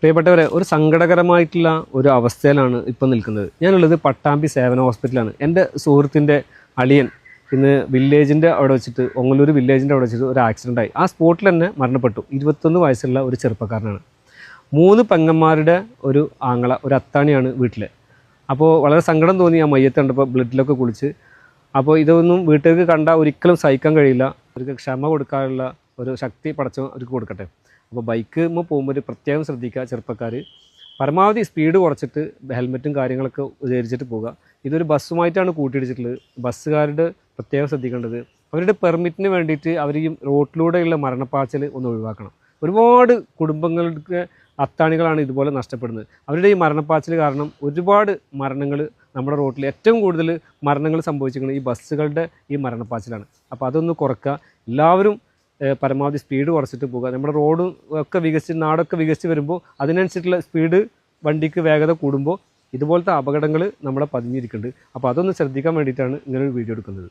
പ്രിയപ്പെട്ടവരെ, ഒരു സങ്കടകരമായിട്ടുള്ള ഒരു അവസ്ഥയിലാണ് ഇപ്പം നിൽക്കുന്നത്. ഞാനുള്ളത് പട്ടാമ്പി സേവന ഹോസ്പിറ്റലാണ്. എൻ്റെ സുഹൃത്തിൻ്റെ അളിയൻ ഇന്ന് വില്ലേജിൻ്റെ അവിടെ വെച്ചിട്ട്, ഒങ്ങല്ലൂർ വില്ലേജിൻ്റെ അവിടെ വെച്ചിട്ട് ഒരു ആക്സിഡൻ്റായി. ആ സ്പോട്ടിൽ തന്നെ മരണപ്പെട്ടു. 21 വയസ്സുള്ള ഒരു ചെറുപ്പക്കാരനാണ്. 3 പെങ്ങന്മാരുടെ ഒരു ആങ്ങള, ഒരു അത്താണിയാണ് വീട്ടിൽ. അപ്പോൾ വളരെ സങ്കടം തോന്നി ആ മയ്യത്ത് കണ്ടപ്പോൾ, ബ്ലഡിലൊക്കെ കുളിച്ച്. അപ്പോൾ ഇതൊന്നും വീട്ടുകാർക്ക് കണ്ടാൽ ഒരിക്കലും സഹിക്കാൻ കഴിയില്ല. അവർക്ക് ക്ഷമ കൊടുക്കാനുള്ള ഒരു ശക്തി പടച്ചവൻ അവർക്ക് കൊടുക്കട്ടെ. അപ്പോൾ ബൈക്ക് പോകുമ്പോൾ പ്രത്യേകം ശ്രദ്ധിക്കുക ചെറുപ്പക്കാർ. പരമാവധി സ്പീഡ് കുറച്ചിട്ട് ഹെൽമെറ്റും കാര്യങ്ങളൊക്കെ ധരിച്ചിട്ട് പോകുക. ഇതൊരു ബസ്സുമായിട്ടാണ് കൂട്ടിയിടിച്ചിട്ടുള്ളത്. ബസ്സുകാരുടെ പ്രത്യേകം ശ്രദ്ധിക്കേണ്ടത്, അവരുടെ പെർമിറ്റിന് വേണ്ടിയിട്ട് അവർ ഈ റോട്ടിലൂടെയുള്ള മരണപ്പാച്ചിൽ ഒന്ന് ഒഴിവാക്കണം. ഒരുപാട് കുടുംബങ്ങൾക്ക് അത്താണികളാണ് ഇതുപോലെ നഷ്ടപ്പെടുന്നത്. അവരുടെ ഈ മരണപ്പാച്ചിൽ കാരണം ഒരുപാട് മരണങ്ങൾ നമ്മുടെ റോട്ടിൽ, ഏറ്റവും കൂടുതൽ മരണങ്ങൾ സംഭവിച്ചിരിക്കുന്നത് ഈ ബസ്സുകളുടെ ഈ മരണപ്പാച്ചിലാണ്. അപ്പോൾ അതൊന്ന് കുറയ്ക്കുക. എല്ലാവരും പരമാവധി സ്പീഡ് കുറച്ചിട്ട് പോകുക. നമ്മുടെ റോഡും ഒക്കെ വികസിച്ച്, നാടൊക്കെ വികസിച്ച് വരുമ്പോൾ അതിനനുസരിച്ചുള്ള സ്പീഡ് വണ്ടിക്ക് വേഗത കൂടുമ്പോൾ ഇതുപോലത്തെ അപകടങ്ങൾ നമ്മളെ പതിഞ്ഞിരിക്കുന്നുണ്ട്. അപ്പോൾ അതൊന്ന് ശ്രദ്ധിക്കാൻ വേണ്ടിയിട്ടാണ് ഇങ്ങനൊരു വീഡിയോ എടുക്കുന്നത്.